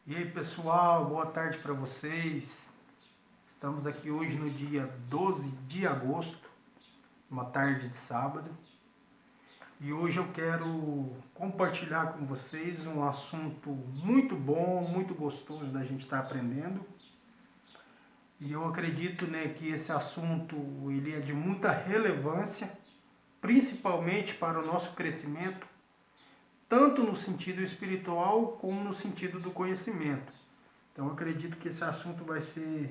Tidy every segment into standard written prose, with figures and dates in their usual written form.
E aí pessoal, boa tarde para vocês. Estamos aqui hoje no dia 12 de agosto, uma tarde de sábado. E hoje eu quero compartilhar com vocês um assunto muito bom, muito gostoso da gente estar aprendendo. E eu acredito, que esse assunto ele é de muita relevância, principalmente para o nosso crescimento, tanto no sentido espiritual como no sentido do conhecimento. Então eu acredito que esse assunto vai ser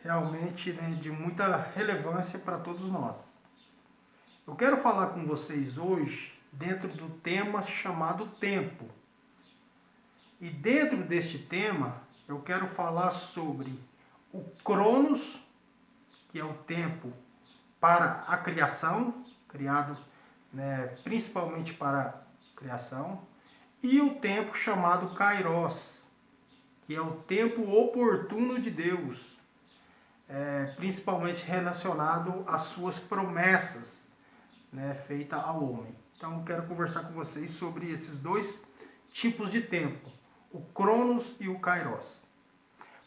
realmente de muita relevância para todos nós. Eu quero falar com vocês hoje dentro do tema chamado tempo. E dentro deste tema eu quero falar sobre o Cronos, que é o tempo para a criação, criado principalmente para a criação, e o tempo chamado Kairos, que é o tempo oportuno de Deus, principalmente relacionado às suas promessas, feitas ao homem. Então eu quero conversar com vocês sobre esses dois tipos de tempo, o Cronos e o Kairos.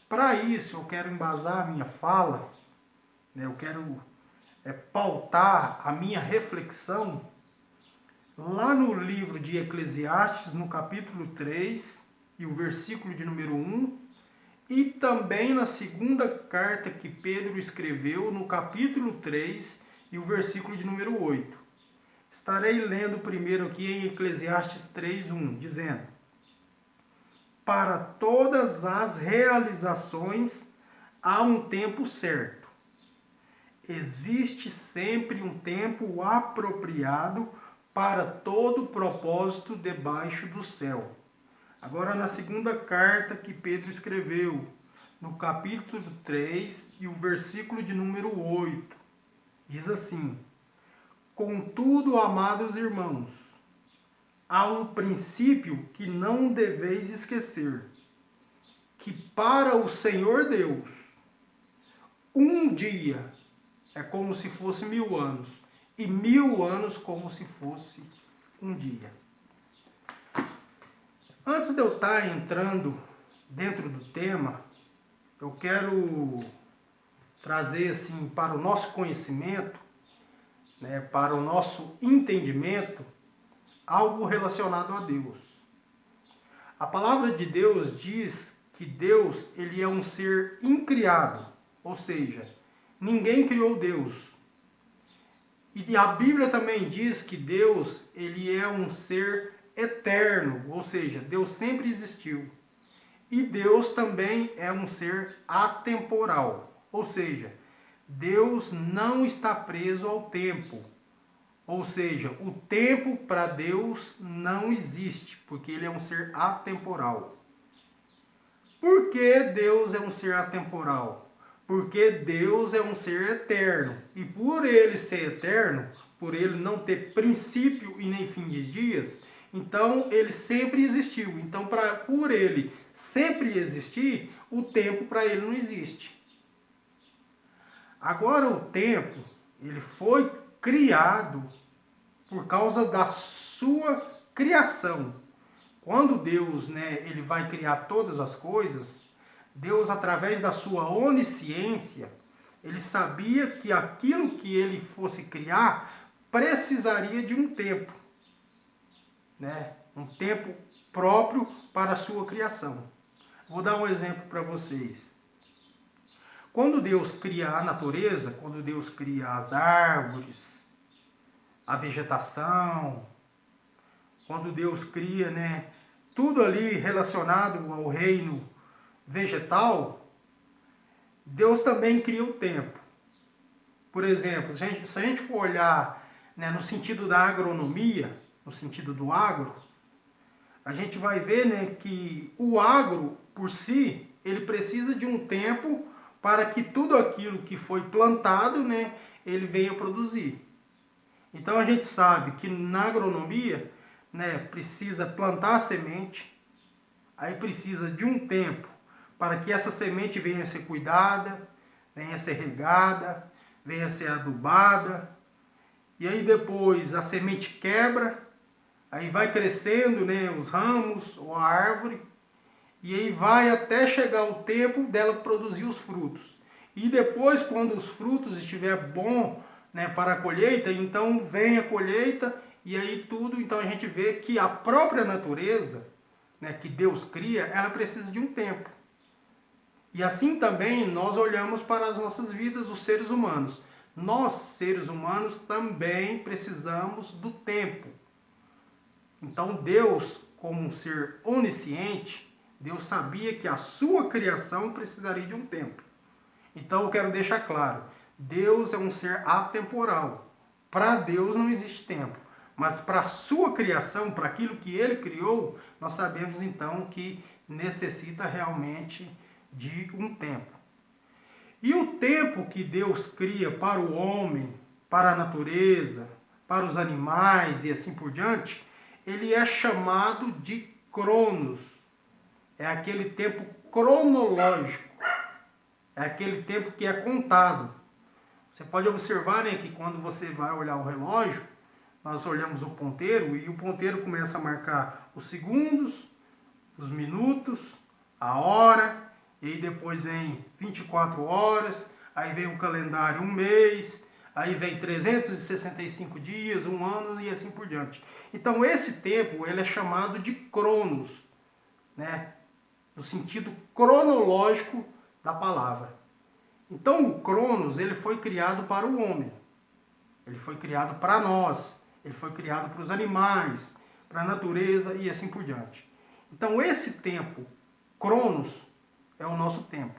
Para isso eu quero embasar a minha fala, eu quero pautar a minha reflexão lá no livro de Eclesiastes, no capítulo 3 e o versículo de número 1, e também na segunda carta que Pedro escreveu, no capítulo 3 e o versículo de número 8. Estarei lendo primeiro aqui em Eclesiastes 3:1, dizendo: para todas as realizações há um tempo certo. Existe sempre um tempo apropriado para todo propósito debaixo do céu. Agora, na segunda carta que Pedro escreveu, no capítulo 3 e o versículo de número 8, diz assim: contudo, amados irmãos, há um princípio que não deveis esquecer, que para o Senhor Deus, um dia é como se fosse 1000 anos, e 1000 anos como se fosse um dia. Antes de eu estar entrando dentro do tema, eu quero trazer assim para o nosso conhecimento, para o nosso entendimento, algo relacionado a Deus. A palavra de Deus diz que Deus ele é um ser incriado, ou seja, ninguém criou Deus. E a Bíblia também diz que Deus ele é um ser eterno, ou seja, Deus sempre existiu. E Deus também é um ser atemporal, ou seja, Deus não está preso ao tempo. Ou seja, o tempo para Deus não existe, porque ele é um ser atemporal. Por que Deus é um ser atemporal? Porque Deus é um ser eterno. E por ele ser eterno, por ele não ter princípio e nem fim de dias, então ele sempre existiu. Então, por ele sempre existir, o tempo para ele não existe. Agora o tempo, ele foi criado por causa da sua criação. Quando Deus, ele vai criar todas as coisas, Deus, através da sua onisciência, ele sabia que aquilo que ele fosse criar precisaria de um tempo, um tempo próprio para a sua criação. Vou dar um exemplo para vocês. Quando Deus cria a natureza, quando Deus cria as árvores, a vegetação, quando Deus cria, tudo ali relacionado ao reino vegetal, Deus também cria o tempo. Por exemplo, se a gente for olhar no sentido da agronomia, no sentido do agro, a gente vai ver que o agro, por si, ele precisa de um tempo para que tudo aquilo que foi plantado, ele venha produzir. Então a gente sabe que na agronomia, precisa plantar a semente, aí precisa de um tempo para que essa semente venha a ser cuidada, venha a ser regada, venha a ser adubada, e aí depois a semente quebra, aí vai crescendo os ramos ou a árvore, E aí vai até chegar o tempo dela produzir os frutos. E depois, quando os frutos estiver bom, né, para a colheita, então vem a colheita e aí tudo. Então a gente vê que a própria natureza, né, que Deus cria, ela precisa de um tempo. E assim também nós olhamos para as nossas vidas, os seres humanos. Nós, seres humanos, também precisamos do tempo. Então Deus, como um ser onisciente, Deus sabia que a sua criação precisaria de um tempo. Então eu quero deixar claro, Deus é um ser atemporal. Para Deus não existe tempo. Mas para a sua criação, para aquilo que Ele criou, nós sabemos então que necessita realmente de um tempo. E o tempo que Deus cria para o homem, para a natureza, para os animais e assim por diante, ele é chamado de cronos. É aquele tempo cronológico. É aquele tempo que é contado. Você pode observar, né, que quando você vai olhar o relógio, nós olhamos o ponteiro e o ponteiro começa a marcar os segundos, os minutos, a hora, e aí depois vem 24 horas, aí vem o calendário um mês, aí vem 365 dias, um ano e assim por diante. Então esse tempo ele é chamado de cronos, né? No sentido cronológico da palavra. Então o cronos ele foi criado para o homem, ele foi criado para nós, ele foi criado para os animais, para a natureza e assim por diante. Então esse tempo, cronos, é o nosso tempo.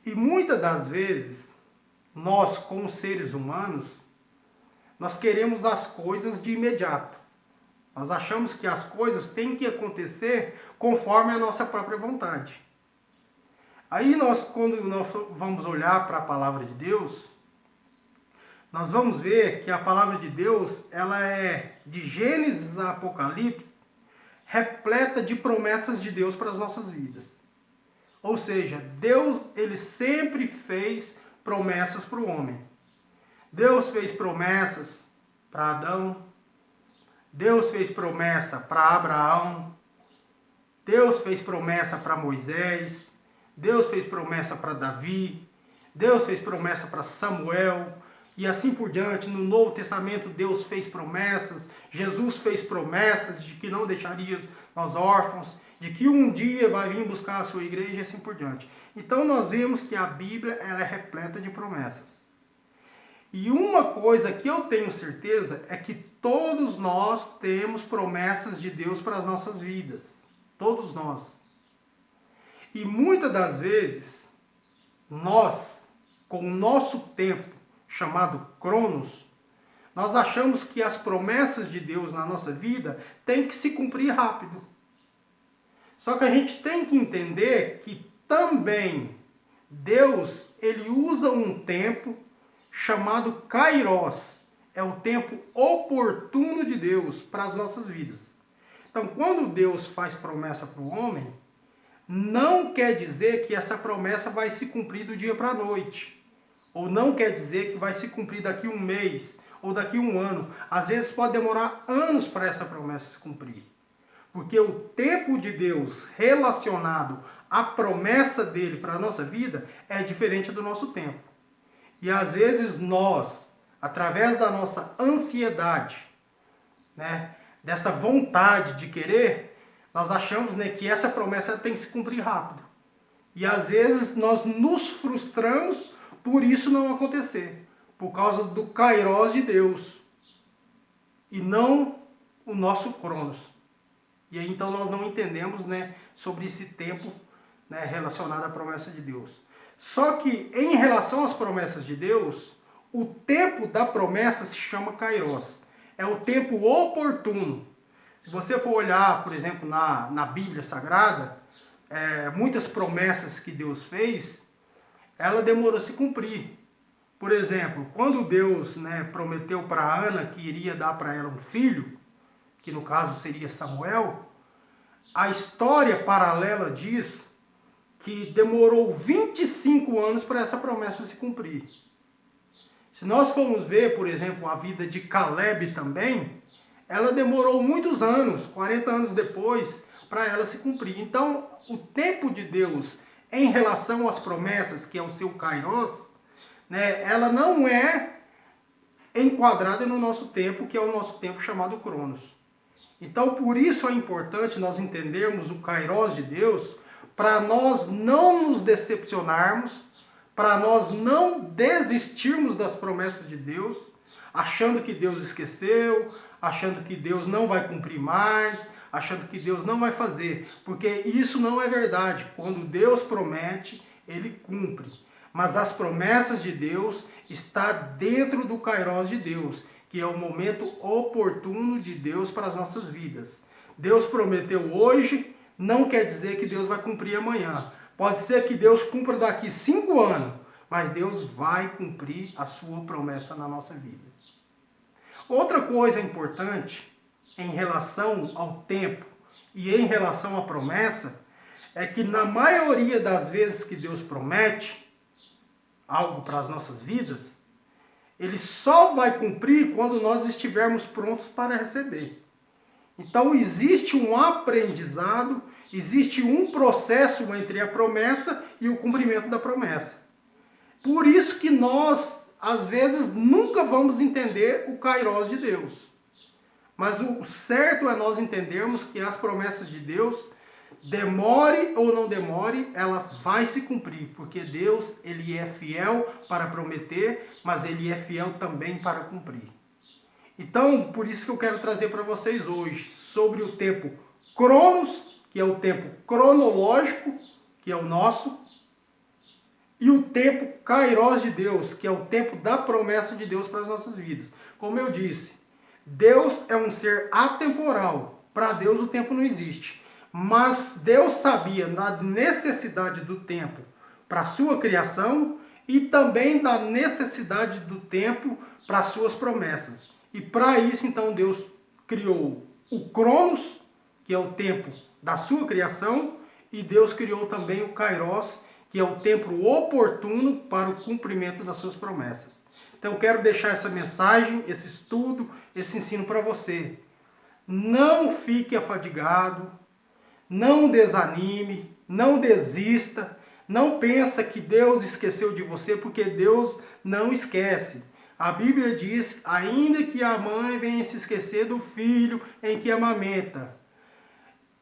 E muitas das vezes, nós como seres humanos, nós queremos as coisas de imediato. Nós achamos que as coisas têm que acontecer conforme a nossa própria vontade. Aí quando nós vamos olhar para a palavra de Deus, nós vamos ver que a palavra de Deus, ela é de Gênesis a Apocalipse, repleta de promessas de Deus para as nossas vidas. Ou seja, Deus ele sempre fez promessas para o homem. Deus fez promessas para Adão, Deus fez promessa para Abraão, Deus fez promessa para Moisés, Deus fez promessa para Davi, Deus fez promessa para Samuel, e assim por diante. No Novo Testamento Deus fez promessas, Jesus fez promessas de que não deixaria nós órfãos, de que um dia vai vir buscar a sua igreja e assim por diante. Então nós vemos que a Bíblia ela é repleta de promessas. E uma coisa que eu tenho certeza é que todos nós temos promessas de Deus para as nossas vidas. Todos nós. E muitas das vezes, nós, com o nosso tempo, chamado Cronos, nós achamos que as promessas de Deus na nossa vida têm que se cumprir rápido. Só que a gente tem que entender que também Deus, ele usa um tempo chamado Kairos. É o tempo oportuno de Deus para as nossas vidas. Então, quando Deus faz promessa para o homem, não quer dizer que essa promessa vai se cumprir do dia para a noite. Ou não quer dizer que vai se cumprir daqui um mês ou daqui um ano. Às vezes pode demorar anos para essa promessa se cumprir. Porque o tempo de Deus relacionado à promessa dele para a nossa vida é diferente do nosso tempo. E às vezes nós, através da nossa ansiedade, né, dessa vontade de querer, nós achamos, né, que essa promessa tem que se cumprir rápido. E às vezes nós nos frustramos por isso não acontecer, por causa do Kairos de Deus e não o nosso Cronos. E aí então nós não entendemos, né, sobre esse tempo, né, relacionado à promessa de Deus. Só que em relação às promessas de Deus, o tempo da promessa se chama Kairos. É o tempo oportuno. Se você for olhar, por exemplo, na Bíblia Sagrada, muitas promessas que Deus fez, ela demorou a se cumprir. Por exemplo, quando Deus, né, prometeu para Ana que iria dar para ela um filho, que no caso seria Samuel, a história paralela diz que demorou 25 anos para essa promessa se cumprir. Se nós formos ver, por exemplo, a vida de Caleb também, ela demorou muitos anos, 40 anos depois, para ela se cumprir. Então, o tempo de Deus em relação às promessas, que é o seu kairos, né, ela não é enquadrada no nosso tempo, que é o nosso tempo chamado cronos. Então, por isso é importante nós entendermos o kairos de Deus, para nós não nos decepcionarmos, para nós não desistirmos das promessas de Deus, achando que Deus esqueceu, achando que Deus não vai cumprir mais, achando que Deus não vai fazer, porque isso não é verdade. Quando Deus promete, Ele cumpre. Mas as promessas de Deus estão dentro do kairos de Deus, que é o momento oportuno de Deus para as nossas vidas. Deus prometeu hoje, não quer dizer que Deus vai cumprir amanhã. Pode ser que Deus cumpra daqui 5 anos, mas Deus vai cumprir a sua promessa na nossa vida. Outra coisa importante em relação ao tempo e em relação à promessa é que na maioria das vezes que Deus promete algo para as nossas vidas, Ele só vai cumprir quando nós estivermos prontos para receber. Então existe um aprendizado, existe um processo entre a promessa e o cumprimento da promessa. Por isso que nós, às vezes, nunca vamos entender o kairos de Deus. Mas o certo é nós entendermos que as promessas de Deus, demore ou não demore, ela vai se cumprir, porque Deus, Ele é fiel para prometer, mas Ele é fiel também para cumprir. Então, por isso que eu quero trazer para vocês hoje, sobre o tempo cronos, que é o tempo cronológico, que é o nosso, e o tempo kairos de Deus, que é o tempo da promessa de Deus para as nossas vidas. Como eu disse, Deus é um ser atemporal. Para Deus o tempo não existe. Mas Deus sabia da necessidade do tempo para a sua criação e também da necessidade do tempo para as suas promessas. E para isso, então, Deus criou o cronos, que é o tempo da sua criação, e Deus criou também o kairos, que é o tempo oportuno para o cumprimento das suas promessas. Então, eu quero deixar essa mensagem, esse estudo, esse ensino para você. Não fique afadigado, não desanime, não desista, não pensa que Deus esqueceu de você, porque Deus não esquece. A Bíblia diz, ainda que a mãe venha se esquecer do filho em que amamenta,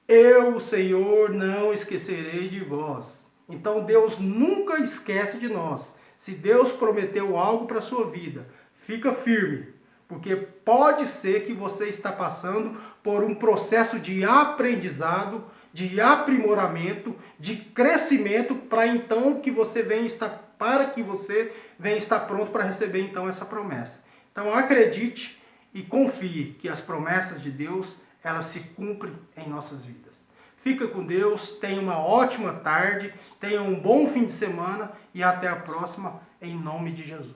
eu, o Senhor, não esquecerei de vós. Então Deus nunca esquece de nós. Se Deus prometeu algo para a sua vida, fica firme, porque pode ser que você está passando por um processo de aprendizado, de aprimoramento, de crescimento, para que você venha estar pronto para receber então essa promessa. Então acredite e confie que as promessas de Deus, elas se cumprem em nossas vidas. Fica com Deus, tenha uma ótima tarde, tenha um bom fim de semana e até a próxima, em nome de Jesus.